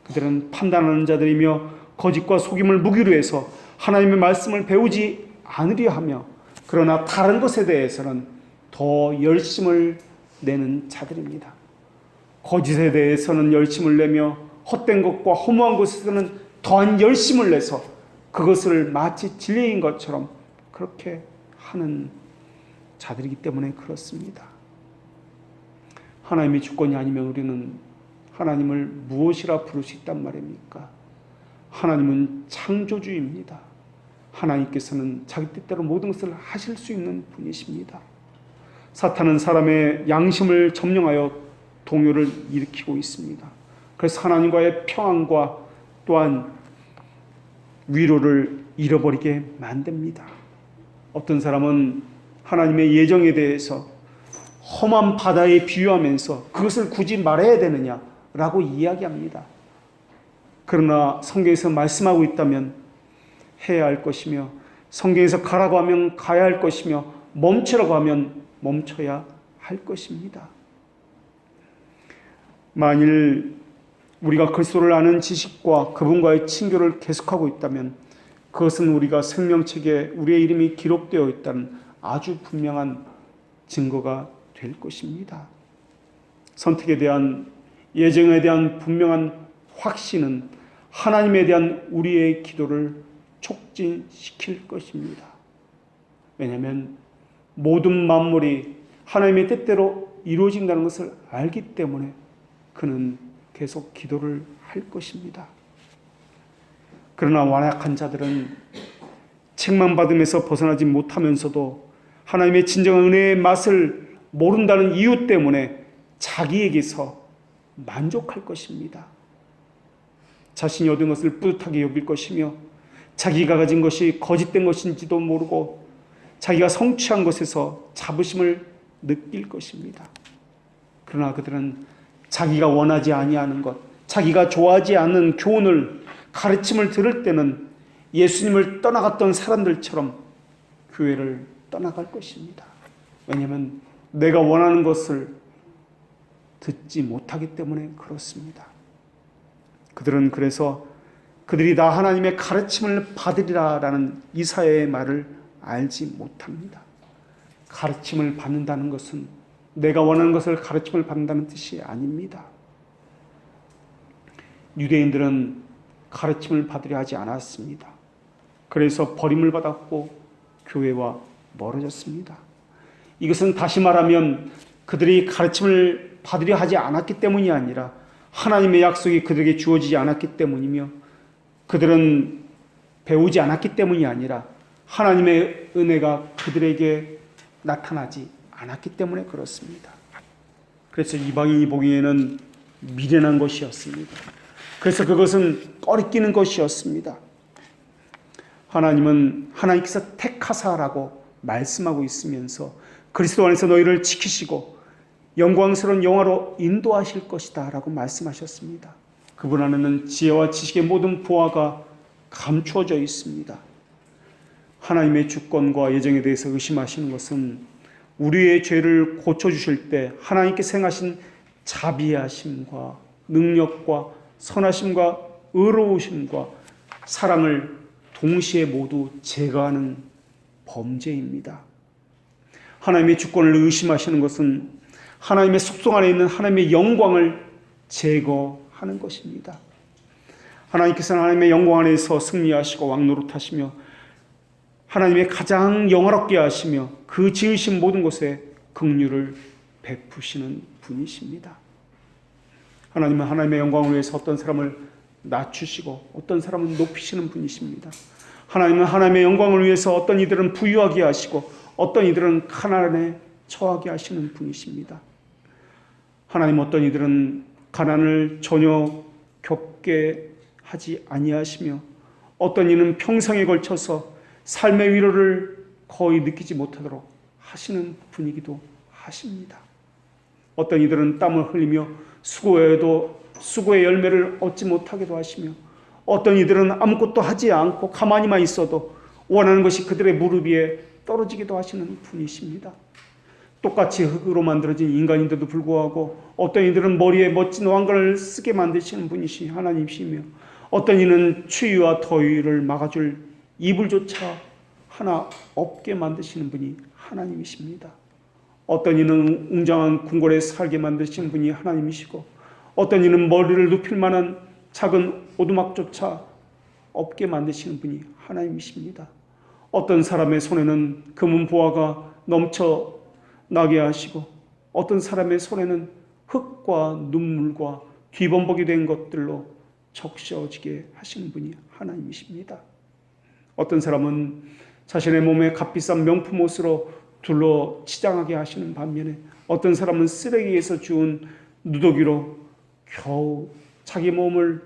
그들은 판단하는 자들이며 거짓과 속임을 무기로 해서 하나님의 말씀을 배우지 않으려 하며, 그러나 다른 것에 대해서는 더 열심을 내는 자들입니다. 거짓에 대해서는 열심을 내며 헛된 것과 허무한 것에서는 더한 열심을 내서 그것을 마치 진리인 것처럼 그렇게 하는 자들이기 때문에 그렇습니다. 하나님의 주권이 아니면 우리는 하나님을 무엇이라 부를 수 있단 말입니까? 하나님은 창조주입니다. 하나님께서는 자기 뜻대로 모든 것을 하실 수 있는 분이십니다. 사탄은 사람의 양심을 점령하여 동요를 일으키고 있습니다. 그래서 하나님과의 평안과 또한 위로를 잃어버리게 만듭니다. 어떤 사람은 하나님의 예정에 대해서 험한 바다에 비유하면서 그것을 굳이 말해야 되느냐라고 이야기합니다. 그러나 성경에서 말씀하고 있다면 해야 할 것이며, 성경에서 가라고 하면 가야 할 것이며, 멈추라고 하면 멈춰야 할 것입니다. 만일 우리가 그리스도를 아는 지식과 그분과의 친교를 계속하고 있다면 그것은 우리가 생명책에 우리의 이름이 기록되어 있다는 아주 분명한 증거가 될 것입니다. 선택에 대한, 예정에 대한 분명한 확신은 하나님에 대한 우리의 기도를 촉진시킬 것입니다. 왜냐하면 모든 만물이 하나님의 뜻대로 이루어진다는 것을 알기 때문에 그는 계속 기도를 할 것입니다. 그러나 완악한 자들은 책망받음에서 벗어나지 못하면서도 하나님의 진정한 은혜의 맛을 모른다는 이유 때문에 자기에게서 만족할 것입니다. 자신이 얻은 것을 뿌듯하게 여길 것이며, 자기가 가진 것이 거짓된 것인지도 모르고 자기가 성취한 것에서 자부심을 느낄 것입니다. 그러나 그들은 자기가 원하지 아니하는 것, 자기가 좋아하지 않는 교훈을, 가르침을 들을 때는 예수님을 떠나갔던 사람들처럼 교회를 떠나갈 것입니다. 왜냐하면 내가 원하는 것을 듣지 못하기 때문에 그렇습니다. 그들은 그래서 그들이 다 하나님의 가르침을 받으리라라는 이사야의 말을 알지 못합니다. 가르침을 받는다는 것은 내가 원하는 것을 가르침을 받는다는 뜻이 아닙니다. 유대인들은 가르침을 받으려 하지 않았습니다. 그래서 버림을 받았고 교회와 멀어졌습니다. 이것은 다시 말하면 그들이 가르침을 받으려 하지 않았기 때문이 아니라 하나님의 약속이 그들에게 주어지지 않았기 때문이며, 그들은 배우지 않았기 때문이 아니라 하나님의 은혜가 그들에게 나타나지 않았기 때문에 그렇습니다. 그래서 이방인이 보기에는 미련한 것이었습니다. 그래서 그것은 꺼리끼는 것이었습니다. 하나님은 하나님께서 택하사라고 말씀하고 있으면서 그리스도 안에서 너희를 지키시고 영광스러운 영화로 인도하실 것이다 라고 말씀하셨습니다. 그분 안에는 지혜와 지식의 모든 보화가 감추어져 있습니다. 하나님의 주권과 예정에 대해서 의심하시는 것은 우리의 죄를 고쳐주실 때 하나님께서 행하신 자비하심과 능력과 선하심과 의로우심과 사랑을 동시에 모두 제거하는 범죄입니다. 하나님의 주권을 의심하시는 것은 하나님의 속성 안에 있는 하나님의 영광을 제거하는 것입니다. 하나님께서는 하나님의 영광 안에서 승리하시고 왕노릇하시며 하나님의 가장 영화롭게 하시며 그 지으신 모든 것에 긍휼을 베푸시는 분이십니다. 하나님은 하나님의 영광을 위해서 어떤 사람을 낮추시고 어떤 사람은 높이시는 분이십니다. 하나님은 하나님의 영광을 위해서 어떤 이들은 부유하게 하시고 어떤 이들은 가난에 처하게 하시는 분이십니다. 하나님 어떤 이들은 가난을 전혀 겪게 하지 아니하시며 어떤 이는 평생에 걸쳐서 삶의 위로를 거의 느끼지 못하도록 하시는 분이기도 하십니다. 어떤 이들은 땀을 흘리며 수고해도 수고의 열매를 얻지 못하게도 하시며 어떤 이들은 아무것도 하지 않고 가만히만 있어도 원하는 것이 그들의 무릎 위에 떨어지기도 하시는 분이십니다. 똑같이 흙으로 만들어진 인간인데도 불구하고 어떤 이들은 머리에 멋진 왕관을 쓰게 만드시는 분이시 하나님이시며 어떤 이는 추위와 더위를 막아줄 이불조차 하나 없게 만드시는 분이 하나님이십니다. 어떤 이는 웅장한 궁궐에 살게 만드시는 분이 하나님이시고 어떤 이는 머리를 눕힐 만한 작은 오두막조차 없게 만드시는 분이 하나님이십니다. 어떤 사람의 손에는 금은 보화가 넘쳐나게 하시고 어떤 사람의 손에는 흙과 눈물과 뒤범벅이 된 것들로 적셔지게 하시는 분이 하나님이십니다. 어떤 사람은 자신의 몸에 값비싼 명품 옷으로 둘러 치장하게 하시는 반면에 어떤 사람은 쓰레기에서 주운 누더기로 겨우 자기 몸을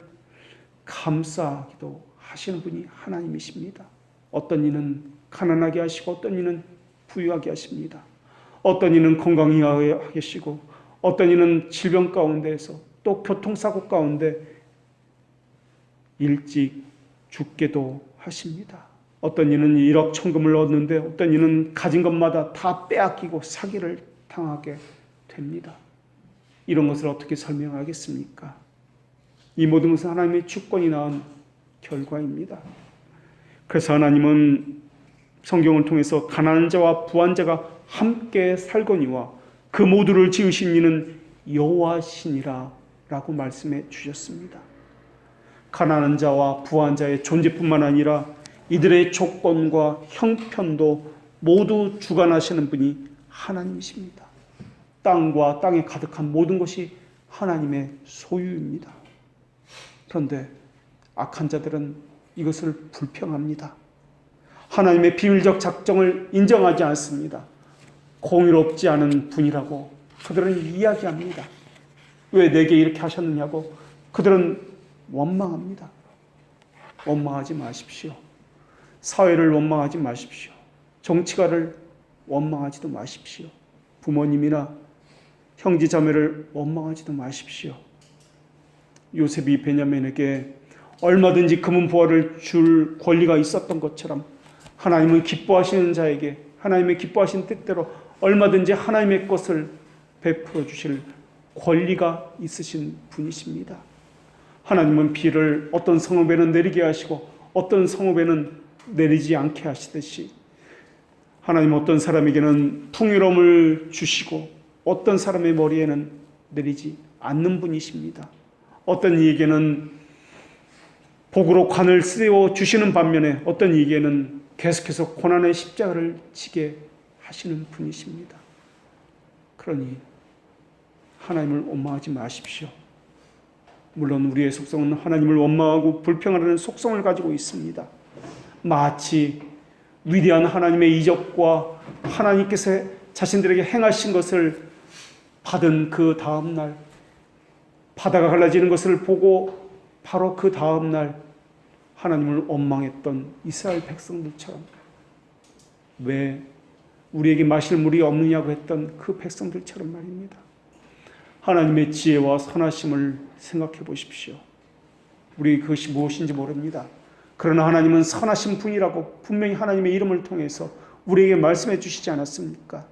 감싸기도 하시는 분이 하나님이십니다. 어떤 이는 가난하게 하시고 어떤 이는 부유하게 하십니다. 어떤 이는 건강하게 하시고 어떤 이는 질병 가운데에서 또 교통사고 가운데 일찍 죽게도 하십니다. 어떤 이는 1억 천금을 얻는데 어떤 이는 가진 것마다 다 빼앗기고 사기를 당하게 됩니다. 이런 것을 어떻게 설명하겠습니까? 이 모든 것은 하나님의 주권이 낳은 결과입니다. 그래서 하나님은 성경을 통해서 가난한 자와 부한 자가 함께 살거니와 그 모두를 지으신 이는 여호와시니라 라고 말씀해 주셨습니다. 가난한 자와 부한 자의 존재뿐만 아니라 이들의 조건과 형편도 모두 주관하시는 분이 하나님이십니다. 땅과 땅에 가득한 모든 것이 하나님의 소유입니다. 그런데 악한 자들은 이것을 불평합니다. 하나님의 비밀적 작정을 인정하지 않습니다. 공의롭지 않은 분이라고 그들은 이야기합니다. 왜 내게 이렇게 하셨느냐고 그들은 원망합니다. 원망하지 마십시오. 사회를 원망하지 마십시오. 정치가를 원망하지도 마십시오. 부모님이나 형제 자매를 원망하지도 마십시오. 요셉이 베냐민에게 얼마든지 금은 보화를 줄 권리가 있었던 것처럼 하나님은 기뻐하시는 자에게 하나님의 기뻐하신 뜻대로 얼마든지 하나님의 것을 베풀어 주실 권리가 있으신 분이십니다. 하나님은 비를 어떤 성읍에는 내리게 하시고 어떤 성읍에는 내리지 않게 하시듯이 하나님은 어떤 사람에게는 풍요로움을 주시고 어떤 사람의 머리에는 내리지 않는 분이십니다. 어떤 이에게는 복으로 관을 세워 주시는 반면에 어떤 이에게는 계속해서 고난의 십자가를 지게 하시는 분이십니다. 그러니 하나님을 원망하지 마십시오. 물론 우리의 속성은 하나님을 원망하고 불평하는 속성을 가지고 있습니다. 마치 위대한 하나님의 이적과 하나님께서 자신들에게 행하신 것을 받은 그 다음 날 바다가 갈라지는 것을 보고 바로 그 다음 날 하나님을 원망했던 이스라엘 백성들처럼 왜 우리에게 마실 물이 없느냐고 했던 그 백성들처럼 말입니다. 하나님의 지혜와 선하심을 생각해 보십시오. 우리 그것이 무엇인지 모릅니다. 그러나 하나님은 선하신 분이라고 분명히 하나님의 이름을 통해서 우리에게 말씀해 주시지 않았습니까?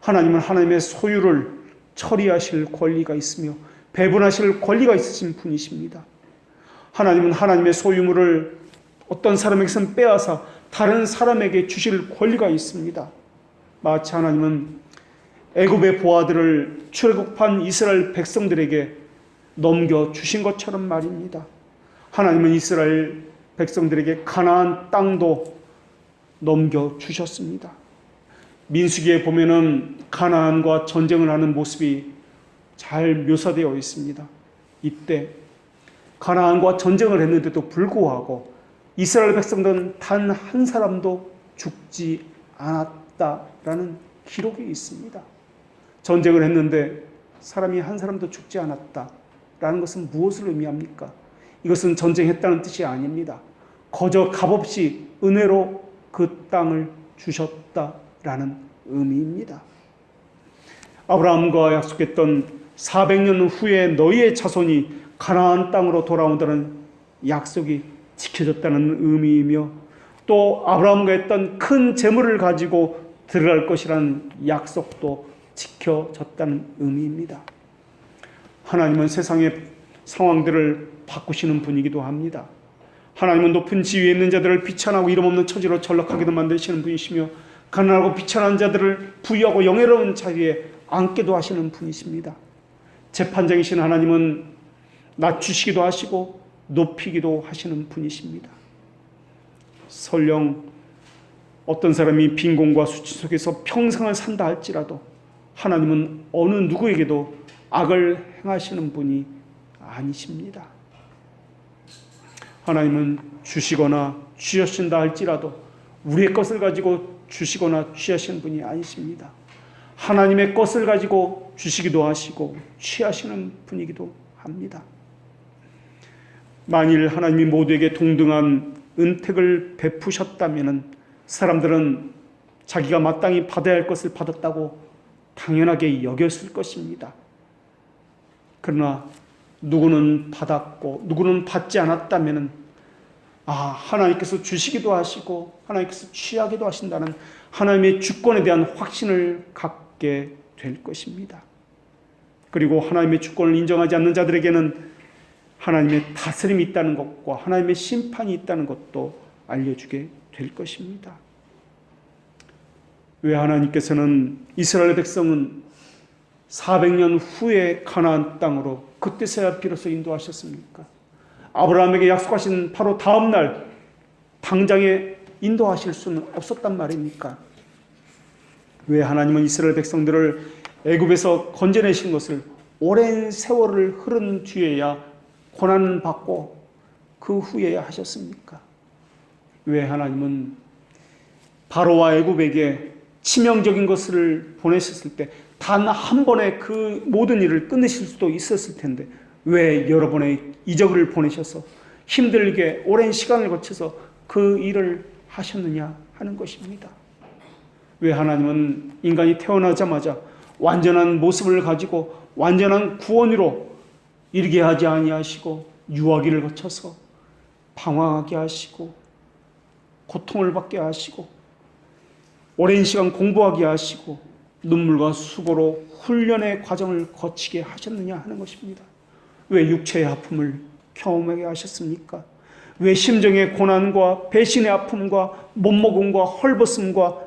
하나님은 하나님의 소유를 처리하실 권리가 있으며 배분하실 권리가 있으신 분이십니다. 하나님은 하나님의 소유물을 어떤 사람에게선 빼앗아 다른 사람에게 주실 권리가 있습니다. 마치 하나님은 애굽의 보아들을 출애굽한 이스라엘 백성들에게 넘겨주신 것처럼 말입니다. 하나님은 이스라엘 백성들에게 가나안 땅도 넘겨주셨습니다. 민수기에 보면은 가나안과 전쟁을 하는 모습이 잘 묘사되어 있습니다. 이때 가나안과 전쟁을 했는데도 불구하고 이스라엘 백성들은 단 한 사람도 죽지 않았다라는 기록이 있습니다. 전쟁을 했는데 사람이 한 사람도 죽지 않았다라는 것은 무엇을 의미합니까? 이것은 전쟁했다는 뜻이 아닙니다. 거저 값없이 은혜로 그 땅을 주셨다라는 의미입니다. 아브라함과 약속했던 400년 후에 너희의 자손이 가나안 땅으로 돌아온다는 약속이 지켜졌다는 의미이며, 또 아브라함과 했던 큰 재물을 가지고 들어갈 것이라는 약속도 지켜졌다는 의미입니다. 하나님은 세상의 상황들을 바꾸시는 분이기도 합니다. 하나님은 높은 지위에 있는 자들을 비천하고 이름 없는 처지로 전락하게도 만드시는 분이시며, 가난하고 비천한 자들을 부유하고 영예로운 자리에 앉게도 하시는 분이십니다. 재판장이신 하나님은 낮추시기도 하시고 높이기도 하시는 분이십니다. 설령 어떤 사람이 빈곤과 수치 속에서 평생을 산다 할지라도 하나님은 어느 누구에게도 악을 행하시는 분이 아니십니다. 하나님은 주시거나 취하신다 할지라도 우리의 것을 가지고 주시거나 취하시는 분이 아니십니다. 하나님의 것을 가지고 주시기도 하시고 취하시는 분이기도 합니다. 만일 하나님이 모두에게 동등한 은택을 베푸셨다면 사람들은 자기가 마땅히 받아야 할 것을 받았다고 당연하게 여겼을 것입니다. 그러나 누구는 받았고 누구는 받지 않았다면 하나님께서 주시기도 하시고 하나님께서 취하기도 하신다는 하나님의 주권에 대한 확신을 갖게 될 것입니다. 그리고 하나님의 주권을 인정하지 않는 자들에게는 하나님의 다스림이 있다는 것과 하나님의 심판이 있다는 것도 알려주게 될 것입니다. 왜 하나님께서는 이스라엘 백성은 400년 후에 가나안 땅으로 그때서야 비로소 인도하셨습니까? 아브라함에게 약속하신 바로 다음 날 당장에 인도하실 수는 없었단 말입니까? 왜 하나님은 이스라엘 백성들을 애굽에서 건져내신 것을 오랜 세월을 흐른 뒤에야 고난을 받고 그 후에야 하셨습니까? 왜 하나님은 바로와 애굽에게 치명적인 것을 보내셨을 때 단 한 번에 그 모든 일을 끝내실 수도 있었을 텐데 왜 여러 번의 이적을 보내셔서 힘들게 오랜 시간을 거쳐서 그 일을 하셨느냐 하는 것입니다. 왜 하나님은 인간이 태어나자마자 완전한 모습을 가지고 완전한 구원으로 이르게 하지 아니하시고 유아기를 거쳐서 방황하게 하시고 고통을 받게 하시고 오랜 시간 공부하게 하시고 눈물과 수고로 훈련의 과정을 거치게 하셨느냐 하는 것입니다. 왜 육체의 아픔을 경험하게 하셨습니까? 왜 심정의 고난과 배신의 아픔과 못먹음과 헐벗음과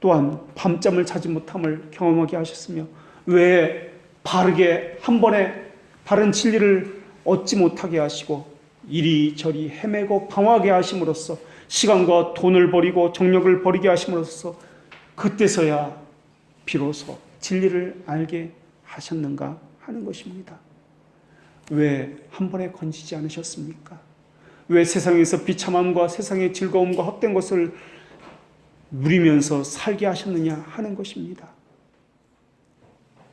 또한 밤잠을 자지 못함을 경험하게 하셨으며 왜 바르게 한 번에 바른 진리를 얻지 못하게 하시고 이리저리 헤매고 방황하게 하심으로써 시간과 돈을 버리고 정력을 버리게 하심으로써 그때서야 비로소 진리를 알게 하셨는가 하는 것입니다. 왜 한 번에 건지지 않으셨습니까? 왜 세상에서 비참함과 세상의 즐거움과 헛된 것을 누리면서 살게 하셨느냐 하는 것입니다.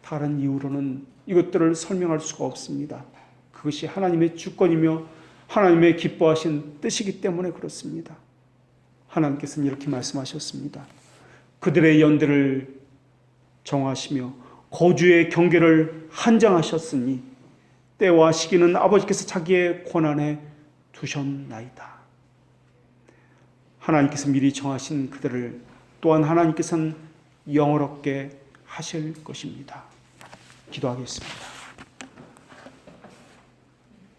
다른 이유로는 이것들을 설명할 수가 없습니다. 그것이 하나님의 주권이며 하나님의 기뻐하신 뜻이기 때문에 그렇습니다. 하나님께서는 이렇게 말씀하셨습니다. 그들의 연대를 정하시며 거주의 경계를 한정하셨으니 때와 시기는 아버지께서 자기의 권한에 두셨나이다. 하나님께서 미리 정하신 그들을 또한 하나님께서는 영원롭게 하실 것입니다. 기도하겠습니다.